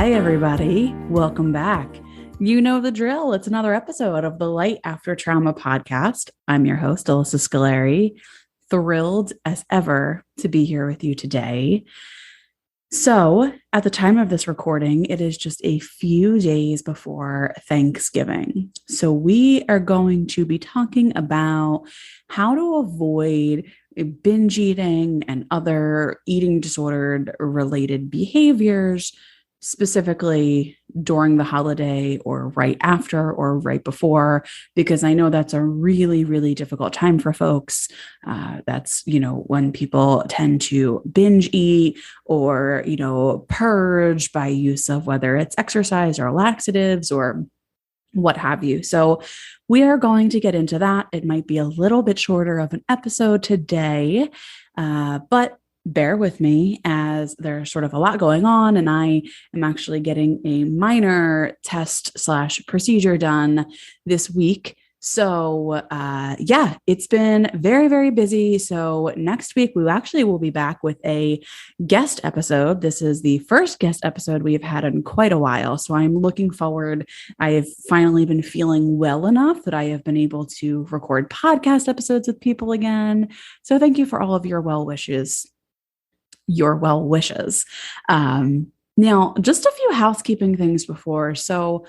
Hi, everybody. Welcome back. You know the drill. It's another episode of the Light After Trauma podcast. I'm your host, Alyssa Scolari. Thrilled as ever to be here with you today. So, at the time of this recording, it is just a few days before Thanksgiving. So, we are going to be talking about how to avoid binge eating and other eating disordered related behaviors, specifically during the holiday or right after or right before, because I know that's a really, really difficult time for folks. That's, when people tend to binge eat or, purge by use of whether it's exercise or laxatives or what have you. So we are going to get into that. It might be a little bit shorter of an episode today, but bear with me as there's sort of a lot going on, and I am actually getting a minor test/procedure done this week. So it's been very, very busy. So next week, we actually will be back with a guest episode. This is the first guest episode we have had in quite a while. So I'm looking forward. I have finally been feeling well enough that I have been able to record podcast episodes with people again. So thank you for all of your well wishes. Now, just a few housekeeping things before. So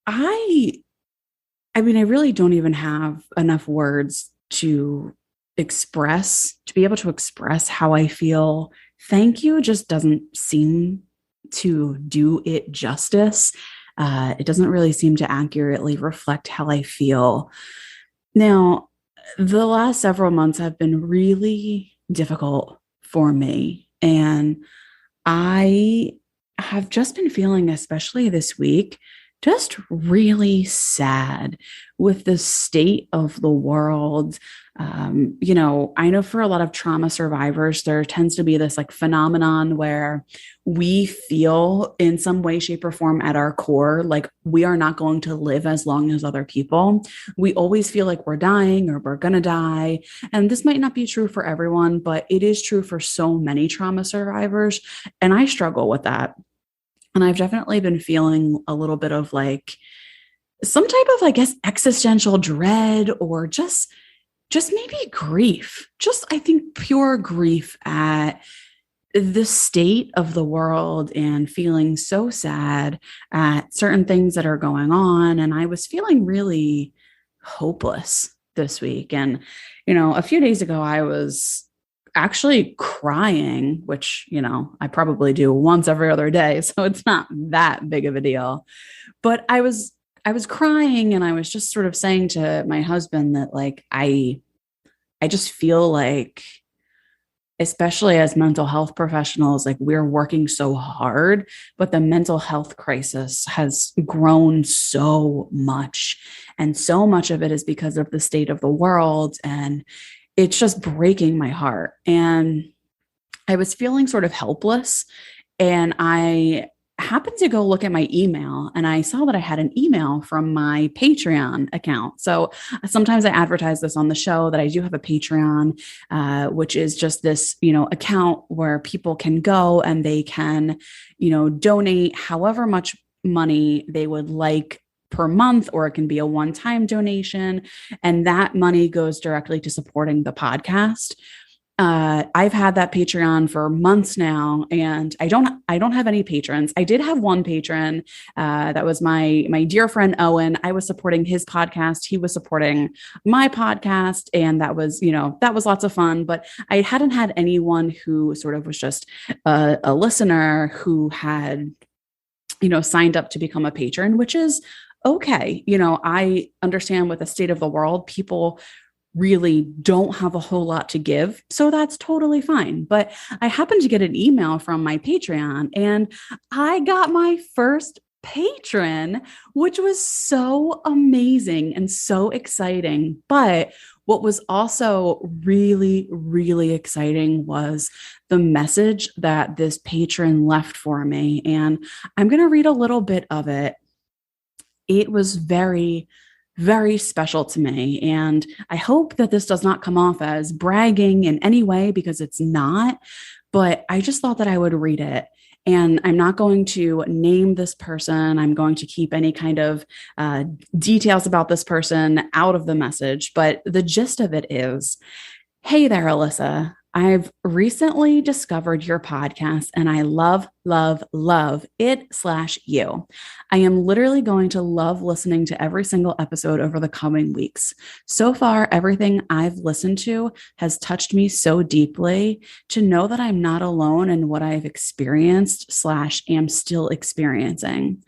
I really don't even have enough words to be able to express how I feel. Thank you just doesn't seem to do it justice. It doesn't really seem to accurately reflect how I feel. Now, the last several months have been really difficult for me. And I have just been feeling, especially this week, just really sad with the state of the world. I know for a lot of trauma survivors, there tends to be this phenomenon where we feel in some way, shape, or form at our core like we are not going to live as long as other people. We always feel like we're dying or we're going to die. And this might not be true for everyone, but it is true for so many trauma survivors. And I struggle with that. And I've definitely been feeling a little bit of some type of, existential dread or just maybe grief, I think pure grief at the state of the world and feeling so sad at certain things that are going on. And I was feeling really hopeless this week. And, a few days ago, I was actually crying, which, I probably do once every other day. So it's not that big of a deal, but I was crying, and I was just sort of saying to my husband that I just feel like, especially as mental health professionals, we're working so hard, but the mental health crisis has grown so much. And so much of it is because of the state of the world. And it's just breaking my heart. And I was feeling sort of helpless. And I happened to go look at my email, and I saw that I had an email from my Patreon account. So sometimes I advertise this on the show that I do have a Patreon, which is just this, account where people can go and they can, donate however much money they would like per month, or it can be a one-time donation. And that money goes directly to supporting the podcast. I've had that Patreon for months now, and I don't have any patrons. I did have one patron. That was my dear friend, Owen. I was supporting his podcast. He was supporting my podcast. And that was lots of fun, but I hadn't had anyone who sort of was just a listener who had, signed up to become a patron, which is okay. I understand with the state of the world, people really don't have a whole lot to give. So that's totally fine. But I happened to get an email from my Patreon, and I got my first patron, which was so amazing and so exciting. But what was also really, really exciting was the message that this patron left for me. And I'm going to read a little bit of it. It was very, very special to me. And I hope that this does not come off as bragging in any way, because it's not. But I just thought that I would read it. And I'm not going to name this person. I'm going to keep any kind of details about this person out of the message. But the gist of it is, hey there, Alyssa. I've recently discovered your podcast and I love, love, love it/you. I am literally going to love listening to every single episode over the coming weeks. So far, everything I've listened to has touched me so deeply to know that I'm not alone in what I've experienced/am still experiencing.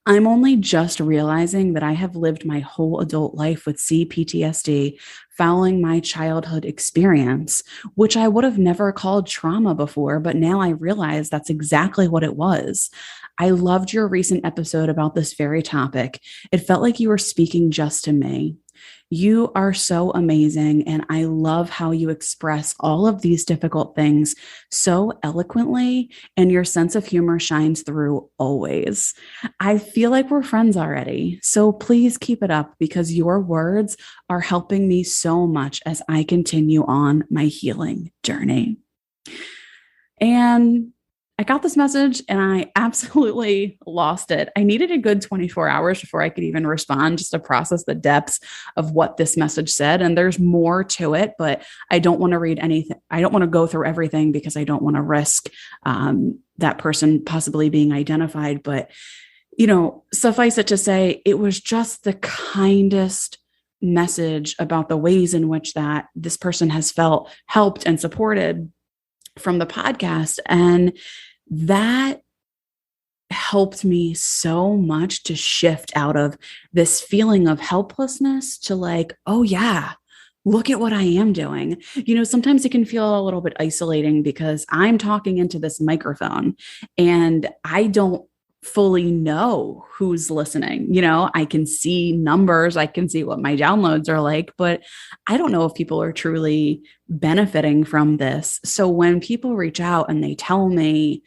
I'm only just realizing that I have lived my whole adult life with CPTSD following my childhood experience, which I would have never called trauma before, but now I realize that's exactly what it was. I loved your recent episode about this very topic. It felt like you were speaking just to me. You are so amazing, and I love how you express all of these difficult things so eloquently, and your sense of humor shines through always. I feel like we're friends already, so please keep it up because your words are helping me so much as I continue on my healing journey. And I got this message and I absolutely lost it. I needed a good 24 hours before I could even respond, just to process the depths of what this message said. And there's more to it, but I don't want to read anything. I don't want to go through everything because I don't want to risk that person possibly being identified. But, suffice it to say, it was just the kindest message about the ways in which that this person has felt helped and supported from the podcast. And that helped me so much to shift out of this feeling of helplessness to like, oh yeah, look at what I am doing. Sometimes it can feel a little bit isolating because I'm talking into this microphone and I don't fully know who's listening. I can see numbers, I can see what my downloads are like, but I don't know if people are truly benefiting from this. So when people reach out and they tell me,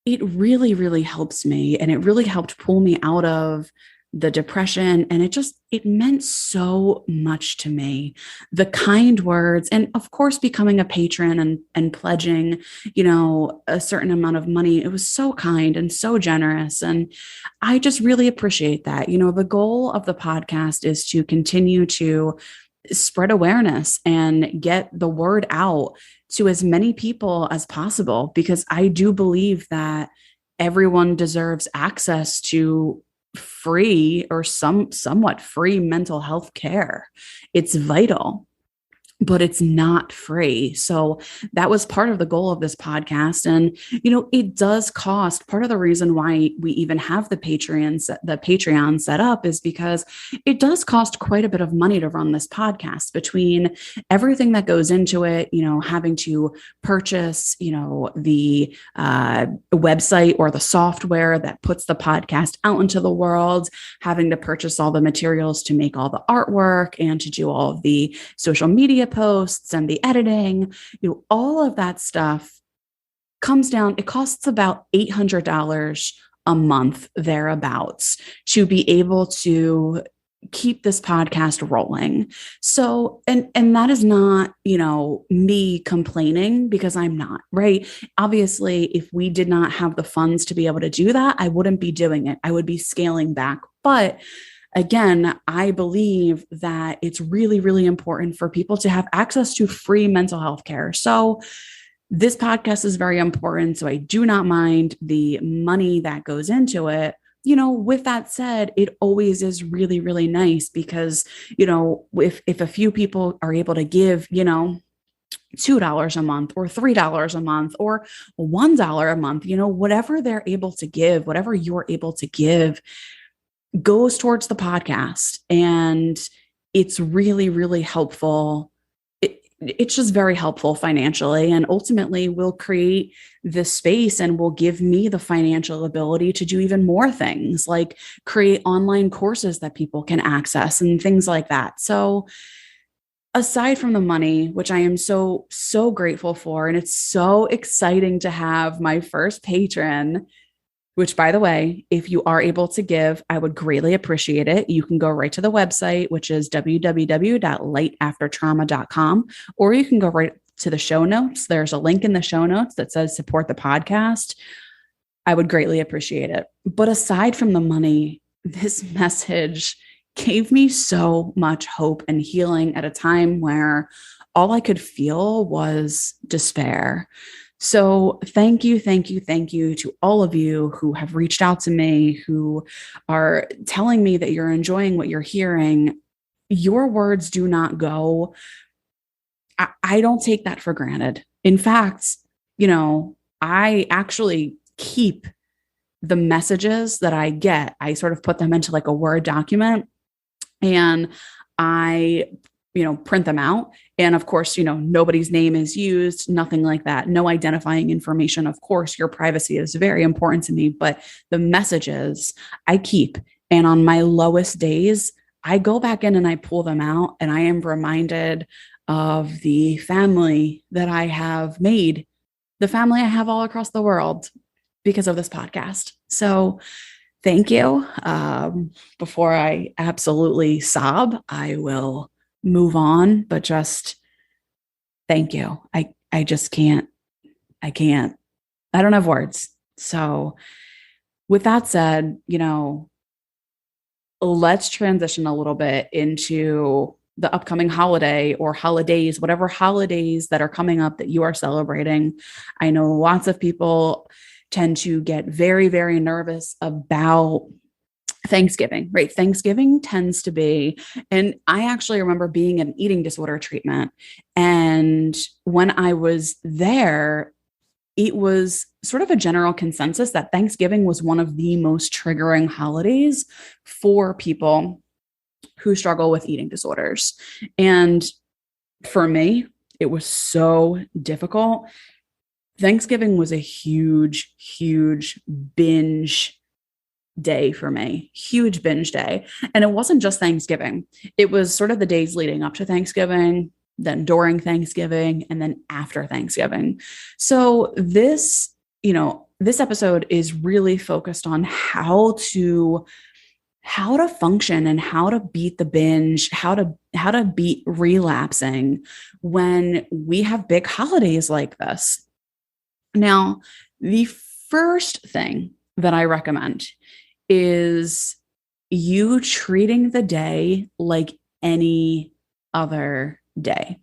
it really, really helps me. And it really helped pull me out of the depression. And it meant so much to me. The kind words, and of course, becoming a patron and pledging, a certain amount of money. It was so kind and so generous. And I just really appreciate that. The goal of the podcast is to continue to spread awareness and get the word out to as many people as possible, because I do believe that everyone deserves access to free or somewhat free mental health care. It's vital, but it's not free. So that was part of the goal of this podcast. And, it does cost. Part of the reason why we even have the Patreon set up is because it does cost quite a bit of money to run this podcast, between everything that goes into it, having to purchase, the website or the software that puts the podcast out into the world, having to purchase all the materials to make all the artwork and to do all of the social media posts and the editing, all of that stuff comes down. It costs about $800 a month thereabouts to be able to keep this podcast rolling. So, and that is not, me complaining, because I'm not, right? Obviously, if we did not have the funds to be able to do that, I wouldn't be doing it. I would be scaling back. But again, I believe that it's really, really important for people to have access to free mental health care. So this podcast is very important. So I do not mind the money that goes into it. With that said, it always is really, really nice because, if a few people are able to give, $2 a month or $3 a month or $1 a month, whatever they're able to give, whatever you're able to give, goes towards the podcast. And it's really, really helpful. It's just very helpful financially, and ultimately will create this space and will give me the financial ability to do even more things, like create online courses that people can access and things like that. So aside from the money, which I am so, so grateful for, and it's so exciting to have my first patron, which, by the way, if you are able to give, I would greatly appreciate it. You can go right to the website, which is www.lightaftertrauma.com, or you can go right to the show notes, there's a link in the show notes that says support the podcast. I would greatly appreciate it. But aside from the money, this message gave me so much hope and healing at a time where all I could feel was despair. So thank you, thank you, thank you to all of you who have reached out to me, who are telling me that you're enjoying what you're hearing. Your words do not go. I don't take that for granted. In fact, I actually keep the messages that I get. I sort of put them into like a Word document and I print them out. And of course, nobody's name is used, nothing like that. No identifying information. Of course, your privacy is very important to me, but the messages I keep. And on my lowest days, I go back in and I pull them out and I am reminded of the family that I have made, the family I have all across the world because of this podcast. So thank you. Before I absolutely sob, I will move on, but just thank you. I just can't, I don't have words. So with that said, let's transition a little bit into the upcoming holiday or holidays, whatever holidays that are coming up that you are celebrating. I know lots of people tend to get very, very nervous about Thanksgiving, right? Thanksgiving tends to be, and I actually remember being in eating disorder treatment. And when I was there, it was sort of a general consensus that Thanksgiving was one of the most triggering holidays for people who struggle with eating disorders. And for me, it was so difficult. Thanksgiving was a huge, huge binge day for me, huge binge day. And it wasn't just Thanksgiving. It was sort of the days leading up to Thanksgiving, then during Thanksgiving, and then after Thanksgiving. So this episode is really focused on how to function and how to beat the binge, how to beat relapsing when we have big holidays like this. Now, the first thing that I recommend is you treating the day like any other day.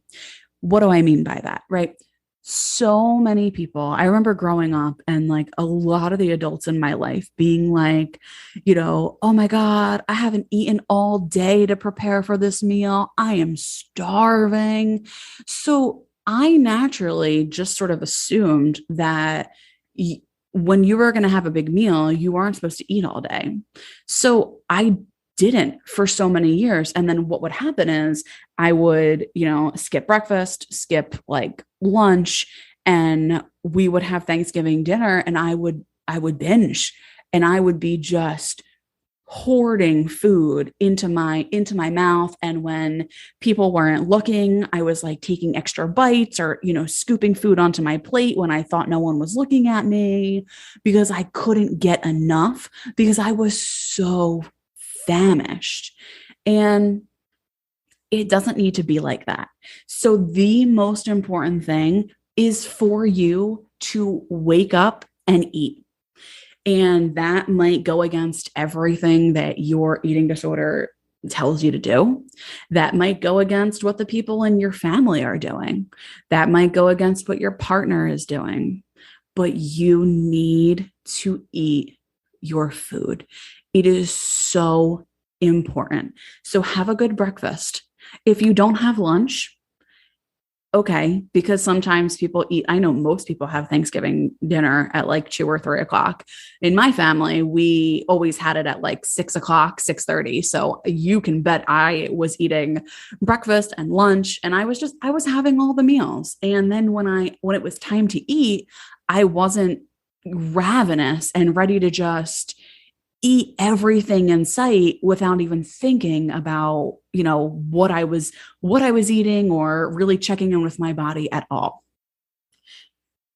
What do I mean by that, right? So many people, I remember growing up and like a lot of the adults in my life being like, oh my God, I haven't eaten all day to prepare for this meal. I am starving. So I naturally just sort of assumed that when you were going to have a big meal, you aren't supposed to eat all day. So I didn't for so many years. And then what would happen is I would, skip breakfast, skip like lunch, and we would have Thanksgiving dinner and I would binge and I would be just hoarding food into my mouth. And when people weren't looking, I was like taking extra bites or, scooping food onto my plate when I thought no one was looking at me because I couldn't get enough because I was so famished. And it doesn't need to be like that. So the most important thing is for you to wake up and eat. And that might go against everything that your eating disorder tells you to do. That might go against what the people in your family are doing. That might go against what your partner is doing. But you need to eat your food. It is so important. So have a good breakfast. If you don't have lunch, okay, because sometimes people eat, I know most people have Thanksgiving dinner at like 2 or 3 o'clock. In my family, we always had it at like 6 o'clock, 6:30. So you can bet I was eating breakfast and lunch and I was having all the meals. And then when it was time to eat, I wasn't ravenous and ready to just eat everything in sight without even thinking about, what I was eating or really checking in with my body at all.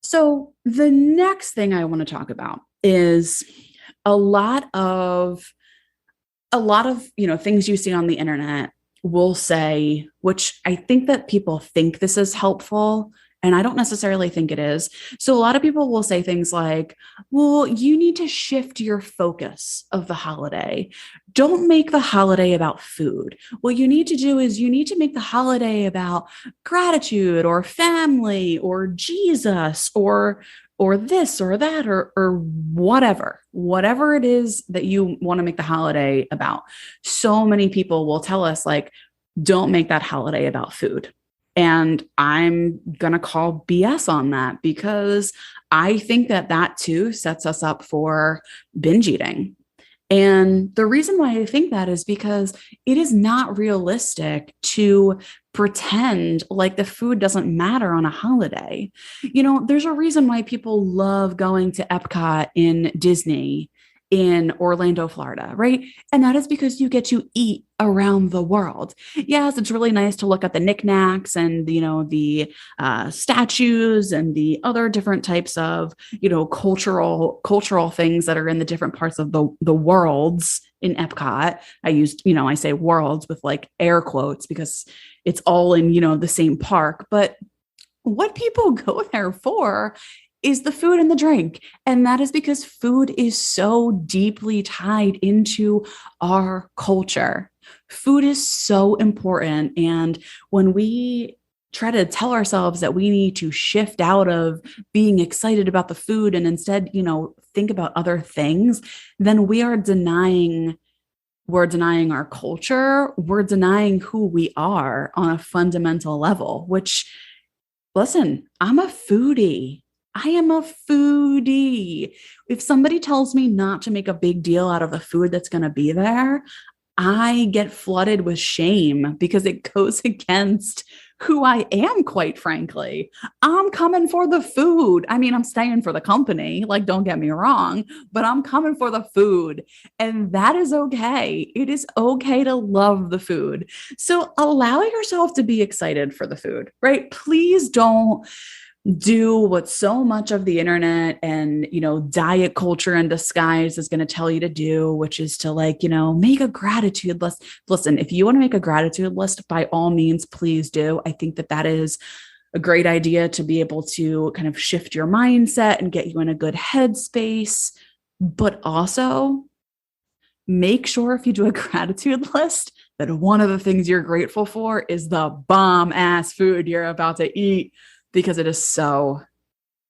So the next thing I want to talk about is a lot of, things you see on the internet will say, which I think that people think this is helpful And I don't necessarily think it is. So a lot of people will say things like, well, you need to shift your focus of the holiday. Don't make the holiday about food. What you need to do is you need to make the holiday about gratitude or family or Jesus or this or that or whatever it is that you want to make the holiday about. So many people will tell us like, don't make that holiday about food. And I'm going to call BS on that because I think that that too sets us up for binge eating. And the reason why I think that is because it is not realistic to pretend like the food doesn't matter on a holiday. You know, there's a reason why people love going to Epcot in Disney in Orlando, Florida, right? And that is because you get to eat around the world. Yes, it's really nice to look at the knickknacks and, you know, the statues and the other different types of, you know, cultural things that are in the different parts of the worlds in Epcot. I used, you know, I say worlds with like air quotes because it's all in, you know, the same park. But what people go there for is the food and the drink. And that is because food is so deeply tied into our culture. Food is so important. And when we try to tell ourselves that we need to shift out of being excited about the food and instead, you know, think about other things, then we're denying our culture. We're denying who we are on a fundamental level, which, listen, I'm a foodie. I am a foodie. If somebody tells me not to make a big deal out of the food that's going to be there, I get flooded with shame because it goes against who I am, quite frankly. I'm coming for the food. I mean, I'm staying for the company, like, don't get me wrong, but I'm coming for the food. And that is okay. It is okay to love the food. So allow yourself to be excited for the food, right? Please don't do what so much of the internet and, you know, diet culture in disguise is going to tell you to do, which is to, like, you know, make a gratitude list. Listen, if you want to make a gratitude list, by all means, please do. I think that that is a great idea to be able to kind of shift your mindset and get you in a good headspace. But also make sure if you do a gratitude list that one of the things you're grateful for is the bomb ass food you're about to eat, because it is so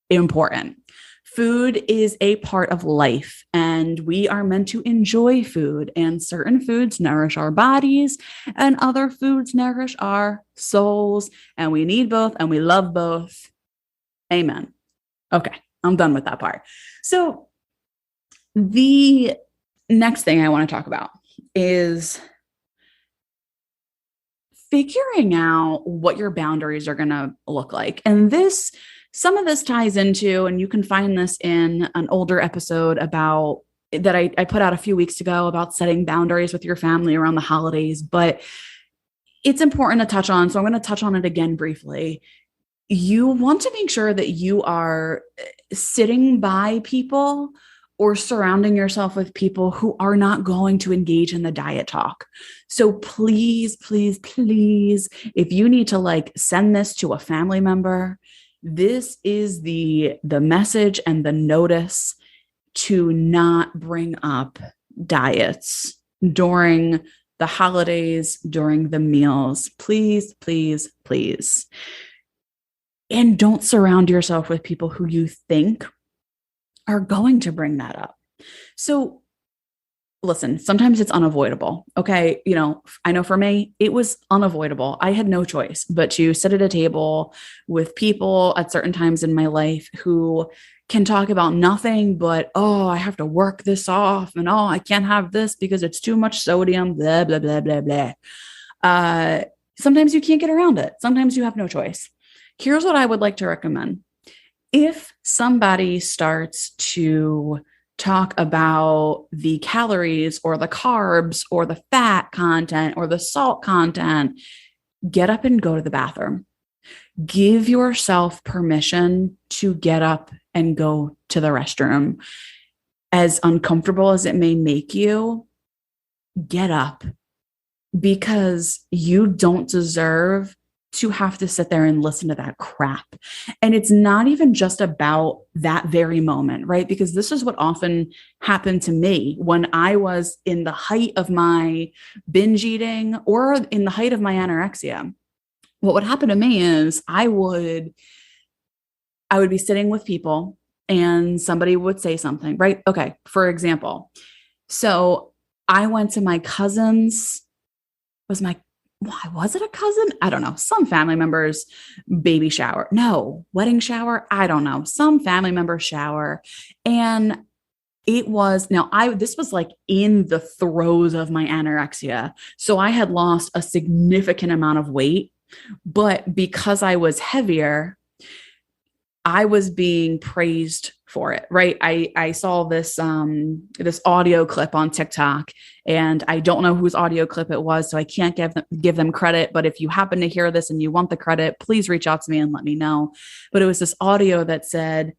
important. Food is a part of life, and we are meant to enjoy food, and certain foods nourish our bodies and other foods nourish our souls, and we need both and we love both. Amen. Okay, I'm done with that part. So the next thing I want to talk about is figuring out what your boundaries are going to look like. And some of this ties into, and you can find this in an older episode about that I put out a few weeks ago about setting boundaries with your family around the holidays, but it's important to touch on. So I'm going to touch on it again briefly. You want to make sure that you are sitting by people or surrounding yourself with people who are not going to engage in the diet talk. So please, please, please, if you need to, like, send this to a family member, this is the message and the notice to not bring up diets during the holidays, during the meals. Please, please, please. And don't surround yourself with people who you think are going to bring that up. So listen, sometimes it's unavoidable. Okay. You know, I know for me, it was unavoidable. I had no choice but to sit at a table with people at certain times in my life who can talk about nothing but, oh, I have to work this off, and oh, I can't have this because it's too much sodium, blah, blah, blah, blah, blah. Sometimes you can't get around it. Sometimes you have no choice. Here's what I would like to recommend. If somebody starts to talk about the calories or the carbs or the fat content or the salt content, get up and go to the bathroom. Give yourself permission to get up and go to the restroom. As uncomfortable as it may make you, get up, because you don't deserve to have to sit there and listen to that crap. And it's not even just about that very moment, right? Because this is what often happened to me when I was in the height of my binge eating or in the height of my anorexia. What would happen to me is I would be sitting with people and somebody would say something, right? Okay, for example. So I went to my cousin's, was it a cousin? I don't know. Some family member's baby shower. No, wedding shower. I don't know. Some family member shower. And this was like in the throes of my anorexia. So I had lost a significant amount of weight, but because I was heavier, I was being praised for it, right? I saw this audio clip on TikTok, and I don't know whose audio clip it was, so I can't give them credit. But if you happen to hear this and you want the credit, please reach out to me and let me know. But it was this audio that said,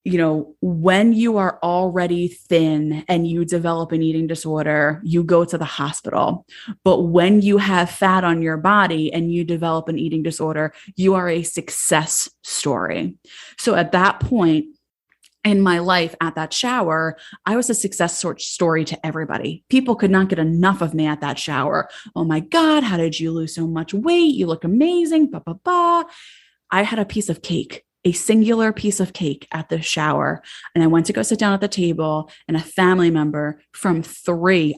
when you are already thin and you develop an eating disorder, you go to the hospital. But when you have fat on your body and you develop an eating disorder, you are a success story. So at that point in my life, at that shower, I was a success story to everybody. People could not get enough of me at that shower. Oh my God, how did you lose so much weight? You look amazing. Bah, bah, bah. I had a piece of cake, a singular piece of cake at the shower. And I went to go sit down at the table, and a family member from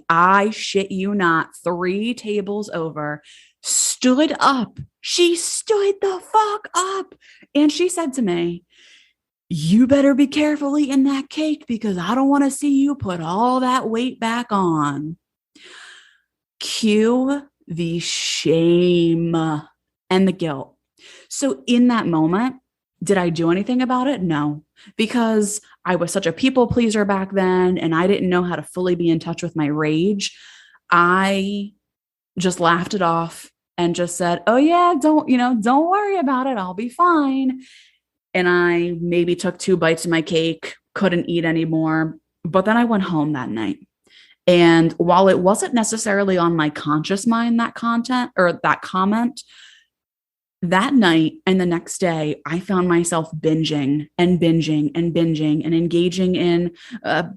I shit you not, 3 tables over, stood up. She stood the fuck up. And she said to me, "You better be careful eating that cake because I don't want to see you put all that weight back on." Cue the shame and the guilt. So in that moment, did I do anything about it? No, because I was such a people pleaser back then and I didn't know how to fully be in touch with my rage. I just laughed it off and just said, "Oh yeah, don't worry about it. I'll be fine." And I maybe took 2 bites of my cake, couldn't eat anymore. But then I went home that night. And while it wasn't necessarily on my conscious mind, that comment, that night and the next day, I found myself binging and binging and binging and engaging in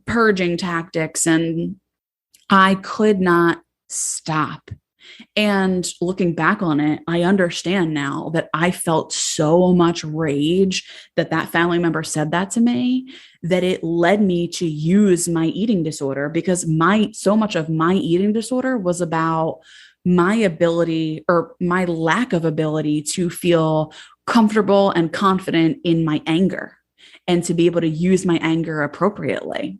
purging tactics. And I could not stop. And looking back on it, I understand now that I felt so much rage that family member said that to me, that it led me to use my eating disorder, because so much of my eating disorder was about my ability or my lack of ability to feel comfortable and confident in my anger and to be able to use my anger appropriately.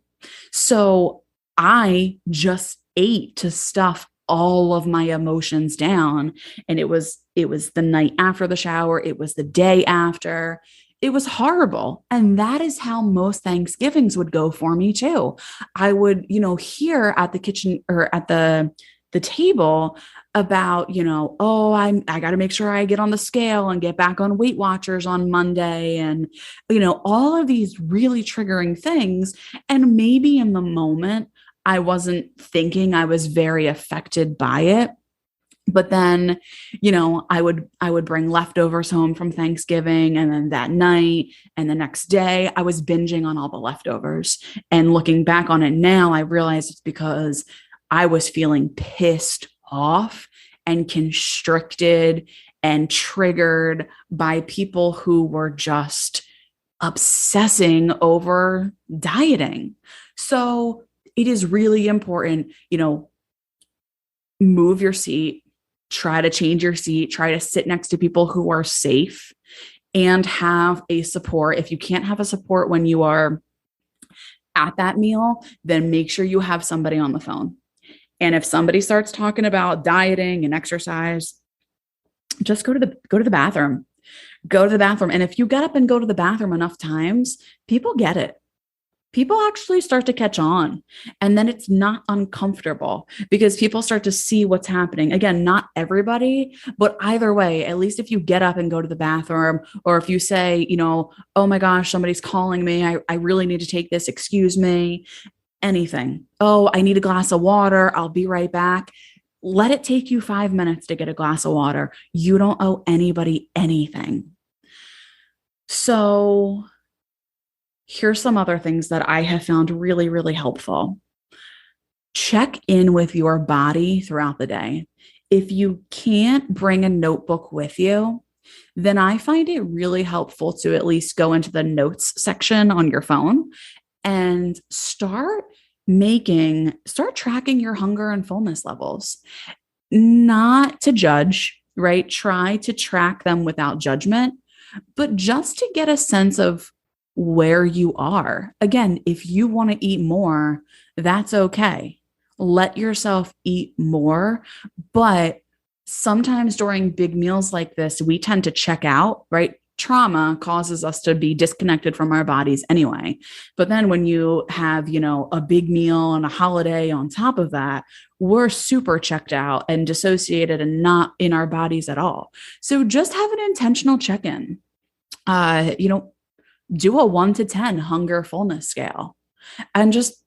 So I just ate to stuff all of my emotions down. And it was the night after the shower. It was the day after. It was horrible. And that is how most Thanksgivings would go for me too. I would, hear at the kitchen or at the table about, I got to make sure I get on the scale and get back on Weight Watchers on Monday. And, all of these really triggering things. And maybe in the moment, I wasn't thinking I was very affected by it. But then, I would bring leftovers home from Thanksgiving. And then that night and the next day, I was binging on all the leftovers. And looking back on it now, I realize it's because I was feeling pissed off and constricted and triggered by people who were just obsessing over dieting. So it is really important, move your seat, try to change your seat, try to sit next to people who are safe and have a support. If you can't have a support when you are at that meal, then make sure you have somebody on the phone. And if somebody starts talking about dieting and exercise, just go to the bathroom. Go to the bathroom. And if you get up and go to the bathroom enough times, people get it. People actually start to catch on, and then it's not uncomfortable because people start to see what's happening. Again, not everybody, but either way, at least if you get up and go to the bathroom, or if you say, "Oh my gosh, somebody's calling me. I really need to take this. Excuse me." Anything. "Oh, I need a glass of water. I'll be right back." Let it take you 5 minutes to get a glass of water. You don't owe anybody anything. So here's some other things that I have found really, really helpful. Check in with your body throughout the day. If you can't bring a notebook with you, then I find it really helpful to at least go into the notes section on your phone and start tracking your hunger and fullness levels. Not to judge, right? Try to track them without judgment, but just to get a sense of where you are. Again, if you want to eat more, that's okay. Let yourself eat more. But sometimes during big meals like this, we tend to check out, right? Trauma causes us to be disconnected from our bodies anyway. But then when you have, a big meal and a holiday on top of that, we're super checked out and dissociated and not in our bodies at all. So just have an intentional check-in. Do a 1 to 10 hunger fullness scale and just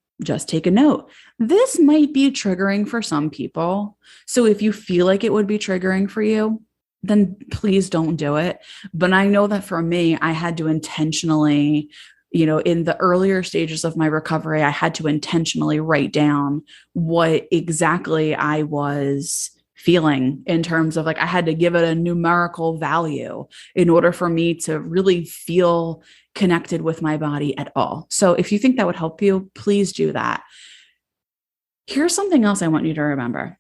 take a note. This might be triggering for some people. So if you feel like it would be triggering for you, then please don't do it. But I know that for me, I had to intentionally, in the earlier stages of my recovery, I had to intentionally write down what exactly I was feeling in terms of I had to give it a numerical value in order for me to really feel connected with my body at all. So if you think that would help you, please do that. Here's something else I want you to remember.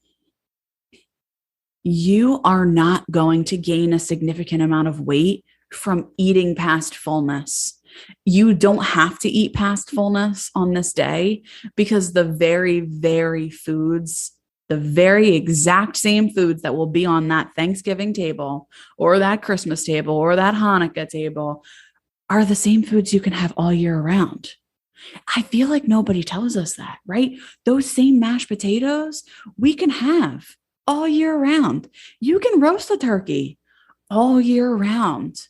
You are not going to gain a significant amount of weight from eating past fullness. You don't have to eat past fullness on this day because the very, very foods, the very exact same foods that will be on that Thanksgiving table or that Christmas table or that Hanukkah table are the same foods you can have all year round. I feel like nobody tells us that, right? Those same mashed potatoes we can have all year round. You can roast a turkey all year round.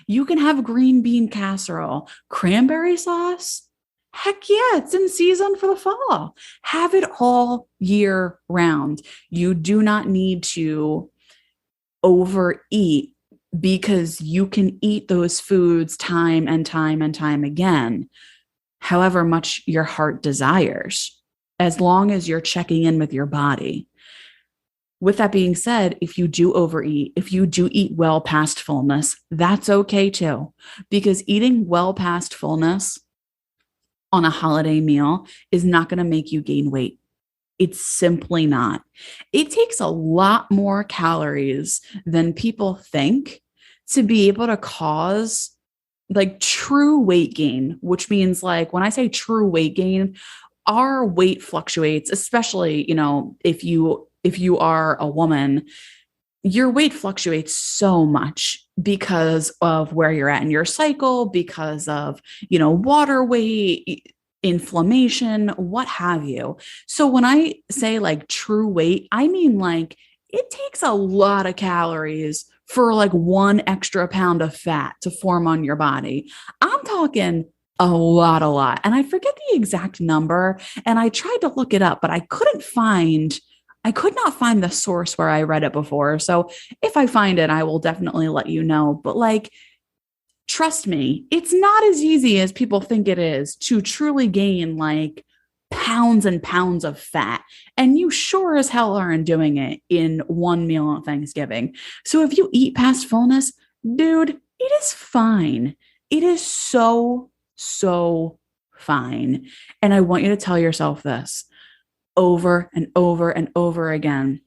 You can have green bean casserole, cranberry sauce. Heck yeah, it's in season for the fall. Have it all year round. You do not need to overeat because you can eat those foods time and time and time again, however much your heart desires, as long as you're checking in with your body. With that being said, if you do overeat, if you do eat well past fullness, that's okay too, because eating well past fullness on a holiday meal is not going to make you gain weight. It's simply not. It takes a lot more calories than people think to be able to cause true weight gain, which means when I say true weight gain, our weight fluctuates, especially, if you are a woman, your weight fluctuates so much because of where you're at in your cycle, because of, water weight, inflammation, what have you. So when I say true weight, I mean it takes a lot of calories for 1 extra pound of fat to form on your body. I'm talking a lot. And I forget the exact number. And I tried to look it up, but I could not find the source where I read it before. So if I find it, I will definitely let you know. But trust me, it's not as easy as people think it is to truly gain pounds and pounds of fat. And you sure as hell aren't doing it in one meal on Thanksgiving. So if you eat past fullness, dude, it is fine. It is so fine. And I want you to tell yourself this over and over and over again.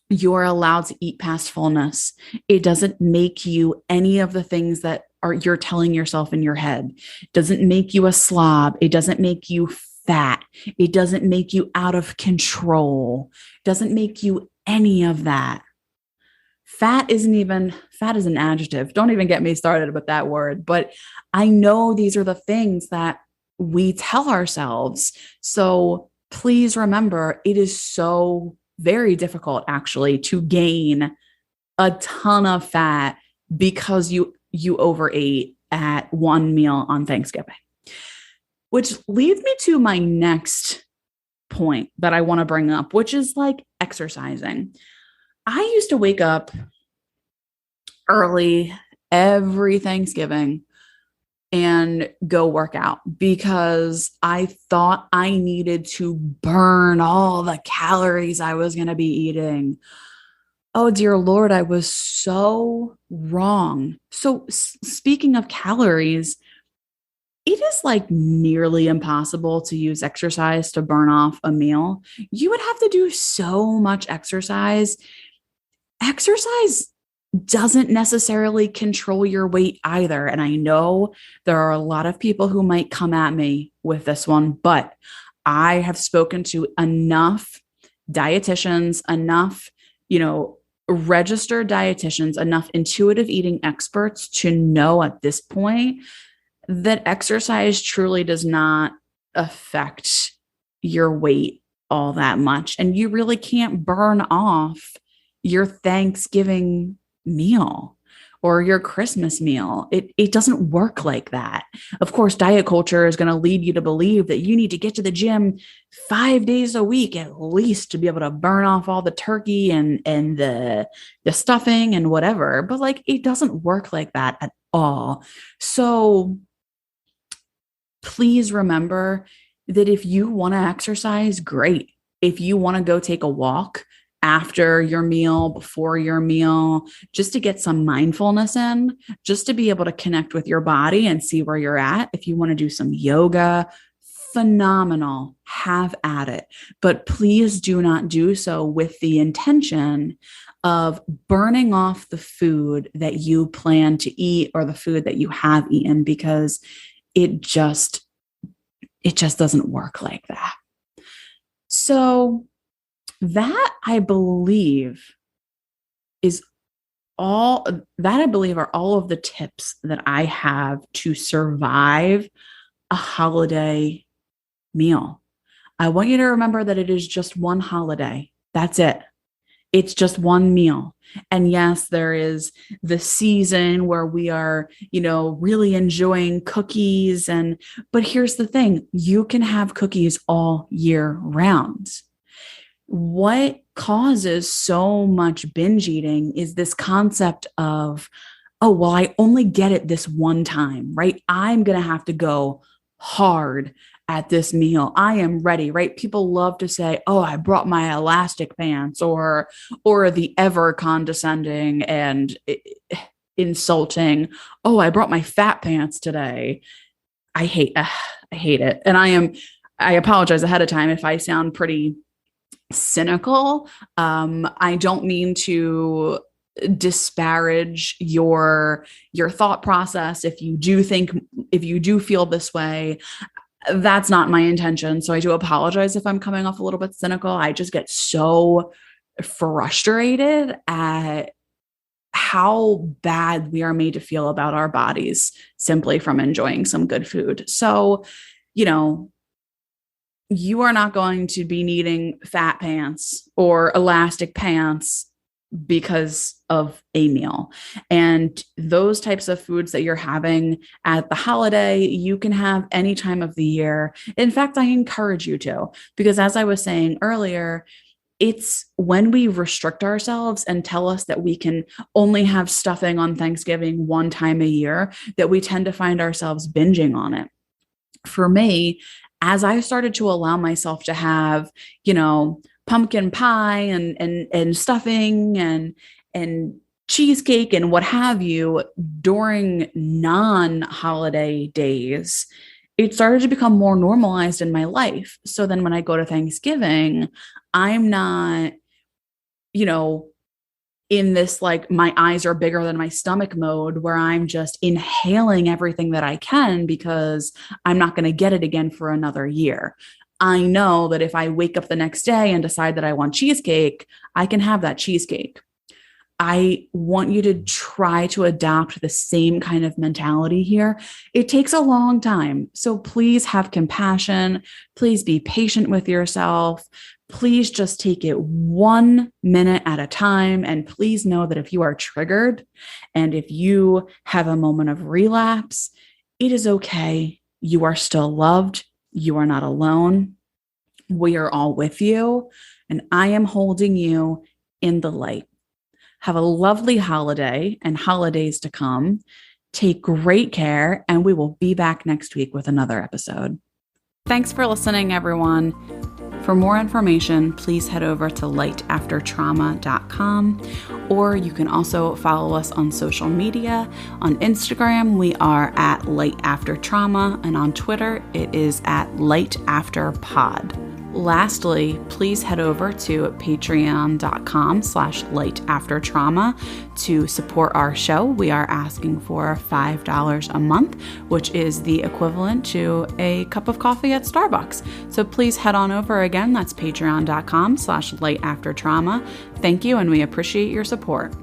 You're allowed to eat past fullness. It doesn't make you any of the things that you're telling yourself in your head. It doesn't make you a slob. It doesn't make you fat. It doesn't make you out of control. It doesn't make you any of that. Fat is an adjective. Don't even get me started with that word. But I know these are the things that we tell ourselves. So please remember, it is so very difficult actually to gain a ton of fat because you overate at one meal on Thanksgiving. Which leads me to my next point that I want to bring up, which is like exercising. I used to wake up early every Thanksgiving and go work out because I thought I needed to burn all the calories I was going to be eating. Oh, dear Lord, I was so wrong. So, speaking of calories, it is like nearly impossible to use exercise to burn off a meal. You would have to do so much exercise. Exercise doesn't necessarily control your weight either. And I know there are a lot of people who might come at me with this one, but I have spoken to enough dietitians, enough, registered dietitians, enough intuitive eating experts to know at this point that exercise truly does not affect your weight all that much. And you really can't burn off your Thanksgiving meal or your Christmas meal. It doesn't work like that. Of course, diet culture is going to lead you to believe that you need to get to the gym 5 days a week at least to be able to burn off all the turkey and the stuffing and whatever. But like, it doesn't work like that at all. So please remember that if you want to exercise, great. If you want to go take a walk after your meal, before your meal, just to get some mindfulness in, just to be able to connect with your body and see where you're at. If you want to do some yoga, phenomenal, have at it. But please do not do so with the intention of burning off the food that you plan to eat or the food that you have eaten, because it just doesn't work like that. So that I believe are all of the tips that I have to survive a holiday meal. I want you to remember that it is just one holiday. That's it. It's just one meal. And yes, there is the season where we are, really enjoying cookies. But here's the thing, you can have cookies all year round. What causes so much binge eating is this concept of, oh, well, I only get it this one time, right? I'm going to have to go hard at this meal. I am ready, right? People love to say, oh, I brought my elastic pants, or the ever condescending and insulting, oh, I brought my fat pants today. I hate it. And I apologize ahead of time if I sound pretty cynical. I don't mean to disparage your thought process. If you do feel this way, that's not my intention. So I do apologize if I'm coming off a little bit cynical. I just get so frustrated at how bad we are made to feel about our bodies simply from enjoying some good food. So, you are not going to be needing fat pants or elastic pants because of a meal. And those types of foods that you're having at the holiday, you can have any time of the year. In fact, I encourage you to, because as I was saying earlier, it's when we restrict ourselves and tell us that we can only have stuffing on Thanksgiving one time a year that we tend to find ourselves binging on it. For me, as I started to allow myself to have, pumpkin pie and stuffing and cheesecake and what have you during non-holiday days, it started to become more normalized in my life. So then when I go to Thanksgiving, I'm not, in this like my eyes are bigger than my stomach mode where I'm just inhaling everything that I can because I'm not going to get it again for another year. I know that if I wake up the next day and decide that I want cheesecake, I can have that cheesecake. I want you to try to adopt the same kind of mentality here. It takes a long time. So please have compassion. Please be patient with yourself. Please just take it 1 minute at a time. And please know that if you are triggered and if you have a moment of relapse, it is okay. You are still loved. You are not alone. We are all with you, and I am holding you in the light. Have a lovely holiday and holidays to come. Take great care, and we will be back next week with another episode. Thanks for listening, everyone. For more information, please head over to lightaftertrauma.com, or you can also follow us on social media. On Instagram, we are at lightaftertrauma, and on Twitter, it is at lightafterpod. Lastly, please head over to patreon.com/lightaftertrauma to support our show. We are asking for $5 a month, which is the equivalent to a cup of coffee at Starbucks. So please head on over again. That's patreon.com/lightaftertrauma. Thank you, and we appreciate your support.